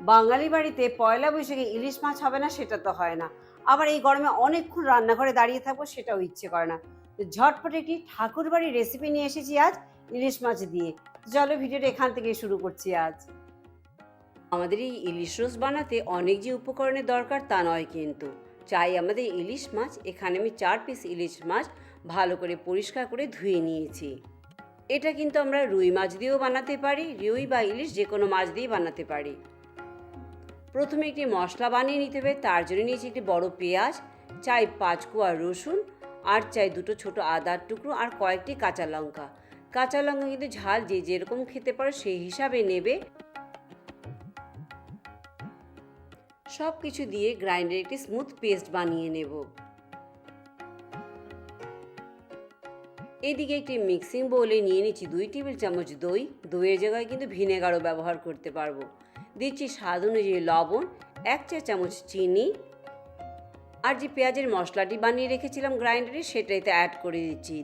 বাঙালি বাড়িতে পয়লা বৈশাখে ইলিশ মাছ হবে না সেটা তো হয় না, আবার এই গরমে অনেকক্ষণ রান্নাঘরে দাঁড়িয়ে থাকবো সেটাও ইচ্ছে করে না। তো ঝটপট একটি ঠাকুর বাড়ির রেসিপি নিয়ে এসেছি আজ ইলিশ মাছ দিয়ে। চলো ভিডিওটা এখান থেকে শুরু করছি আজ। আমাদের এই ইলিশ রোস্ট বানাতে অনেক যে উপকরণের দরকার তা নয়, কিন্তু চাই আমাদের ইলিশ মাছ। এখানে আমি 4 পিস ইলিশ মাছ ভালো করে পরিষ্কার করে ধুয়ে নিয়েছি। এটা কিন্তু আমরা রুই মাছ দিয়েও বানাতে পারি, রুই বা ইলিশ যে কোনো মাছ দিয়েই বানাতে পারি। প্রথমে একটি মশলা বানিয়ে নিতে হবে। তার জন্য নিয়েছি একটি বড় পেঁয়াজ, চাই 5 কোয়া রসুন, আর চাই 2টো ছোট আদার টুকরো, আর কয়েকটি কাঁচা লঙ্কা। কাঁচা লঙ্কা কিন্তু ঝাল যে যেরকম খেতে পারে সেই হিসাবে নেবে। সব কিছু দিয়ে গ্রাইন্ডারে একটি স্মুথ পেস্ট বানিয়ে নেব। এদিকে একটি মিক্সিং বোলে নিয়ে নিচ্ছি 2 টেবিল চামচ দই। দইয়ের জায়গায় কিন্তু ভিনেগারও ব্যবহার করতে পারবো। দিচ্ছি স্বাদ অনুযায়ী লবণ, 1 চা চামচ চিনি, আর যে পেঁয়াজের মশলাটি বানিয়ে রেখেছিলাম গ্রাইন্ডারে সেটাইতে অ্যাড করে দিচ্ছি।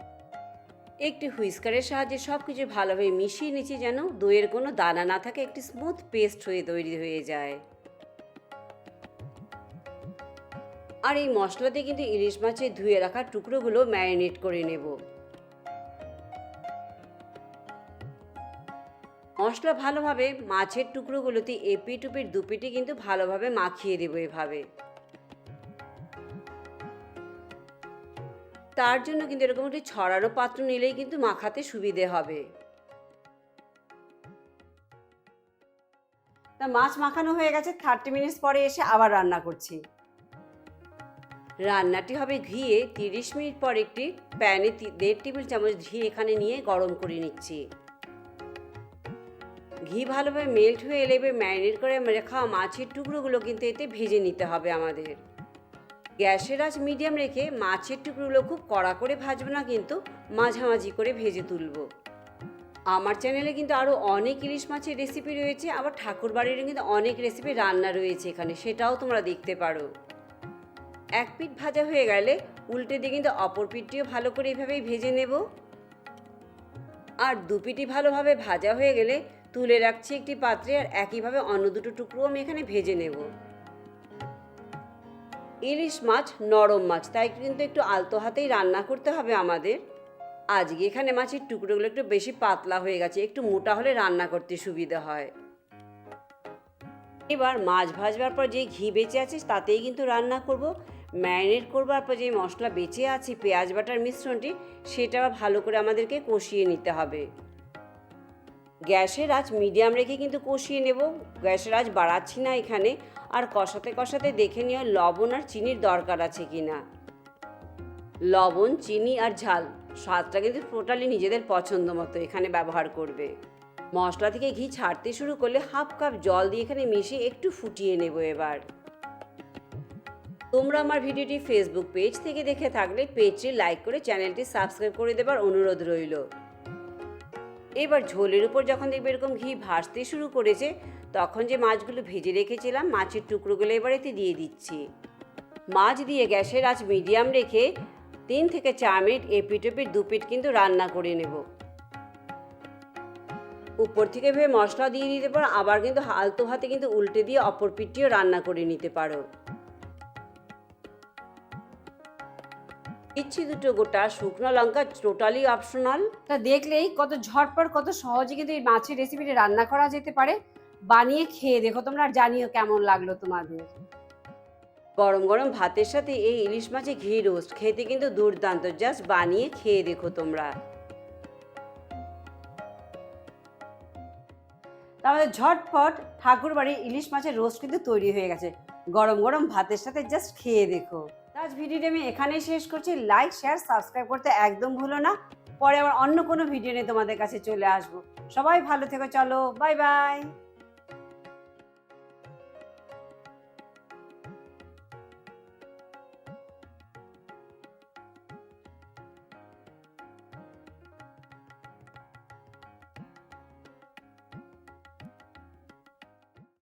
একটি হুইস্কারের সাহায্যে সব কিছু ভালোভাবে মিশিয়ে নিচ্ছি যেন দইয়ের কোনো দানা না থাকে, একটি স্মুথ পেস্ট হয়ে তৈরি হয়ে যায়। আর এই মশলাতে কিন্তু ইলিশ মাছের ধুয়ে রাখা টুকরোগুলো ম্যারিনেট করে নেব। মশলা ভালোভাবে মাছের টুকরোগুলোতে এপিট ওপিট দুপিটি কিন্তু ভালোভাবে মাখিয়ে দেবো এভাবে। তার জন্য কিন্তু এরকম একটি ছড়ানো পাত্র নিলেই কিন্তু মাখাতে সুবিধে হবে। তা মাছ মাখানো হয়ে গেছে, 30 মিনিটস পরে এসে আবার রান্না করছি। রান্নাটি হবে ঘিয়ে। 30 মিনিট পর একটি প্যানে 1.5 টেবিল চামচ ঘি এখানে নিয়ে গরম করে নিচ্ছি। ঘি ভালোভাবে মেল্ট হয়ে এলে ম্যারিনেট করে রাখা মাছের টুকরোগুলো কিন্তু এতে ভেজে নিতে হবে আমাদের। গ্যাসের আঁচ মিডিয়াম রেখে মাছের টুকরোগুলো খুব কড়া করে ভাজবো না, কিন্তু মাঝামাঝি করে ভেজে তুলব। আমার চ্যানেলে কিন্তু আরও অনেক ইলিশ মাছের রেসিপি রয়েছে, আবার ঠাকুর বাড়ির কিন্তু অনেক রেসিপি রান্না রয়েছে এখানে, সেটাও তোমরা দেখতে পারো। এক পিঠ ভাজা হয়ে গেলে উল্টে দিয়ে কিন্তু অপর পিঠটিও ভালো করে এভাবেই ভেজে নেব। আর দুপিটি ভালোভাবে ভাজা হয়ে গেলে তুলে রাখছি একটি পাত্রে, আর একইভাবে অন্য 2টো টুকরো আমি এখানে ভেজে নেব। ইলিশ মাছ নরম মাছ, তাই কিন্তু একটু আলতো হাতেই রান্না করতে হবে আমাদের। আজকে এখানে মাছের টুকরোগুলো একটু বেশি পাতলা হয়ে গেছে, একটু মোটা হলে রান্না করতে সুবিধা হয়। এবার মাছ ভাজবার পর যে ঘি বেঁচে আছে তাতেই কিন্তু রান্না করব। ম্যারিনেট করবার পর যে মশলা বেঁচে আছে পেঁয়াজ বাটার মিশ্রণটি, সেটা ভালো করে আমাদেরকে কষিয়ে নিতে হবে। গ্যাসের আঁচ মিডিয়াম রেখে কিন্তু কষিয়ে নেব, গ্যাসের আঁচ বাড়াচ্ছি না এখানে। আর কষাতে কষাতে দেখে নিও লবণ আর চিনির দরকার আছে কিনা। লবণ, চিনি আর ঝাল স্বাদটা কিন্তু টোটালি নিজেদের পছন্দ মতো এখানে ব্যবহার করবে। মশলা থেকে ঘি ছাড়তে শুরু করলে 1/2 কাপ জল দিয়ে এখানে মিশিয়ে একটু ফুটিয়ে নেব। এবার তোমরা আমার ভিডিওটি ফেসবুক পেজ থেকে দেখে থাকলে পেজটি লাইক করে চ্যানেলটি সাবস্ক্রাইব করে দেবার অনুরোধ রইল। এবার ঝোলের উপর যখন দেখবে এরকম ঘি ভাসতে শুরু করেছে, তখন যে মাছগুলো ভেজে রেখেছিলাম মাছের টুকরোগুলো এবার এতে দিয়ে দিচ্ছি। মাছ দিয়ে গ্যাসের আঁচ মিডিয়াম রেখে 3 থেকে 4 মিনিট এপিট ওপিট দুপিট কিন্তু রান্না করে নেব। উপর থেকে ভেবে মশলা দিয়ে দিতে পারো, আবার কিন্তু আলতো হাতে কিন্তু উল্টে দিয়ে অপর পিঠটিও রান্না করে নিতে পারো। ইচ্ছি 2টো গোটা শুকনো লঙ্কা, টোটালি অপশনাল। তা দেখলেই কত ঝটপট কত সহজে কিন্তু এই মাছের রেসিপিটি রান্না করা যেতে পারে। বানিয়ে খেয়ে দেখো তোমরা, আর জানিও কেমন লাগলো তোমাদের। গরম গরম ভাতের সাথে এই ইলিশ মাছের ঘি রোস্ট খেতে কিন্তু দুর্দান্ত, জাস্ট বানিয়ে খেয়ে দেখো তোমরা। আমাদের ঝটপট ঠাকুর বাড়ির ইলিশ মাছের রোস্ট কিন্তু তৈরি হয়ে গেছে। গরম গরম ভাতের সাথে জাস্ট খেয়ে দেখো। আজ ভিডিওটি আমি এখানেই শেষ করছি। লাইক, শেয়ার, সাবস্ক্রাইব করতে একদম ভুলো না। পরে আবার অন্য কোনো ভিডিও নিয়ে তোমাদের কাছে চলে আসবো। সবাই ভালো থেকো, চলো বাই বাই।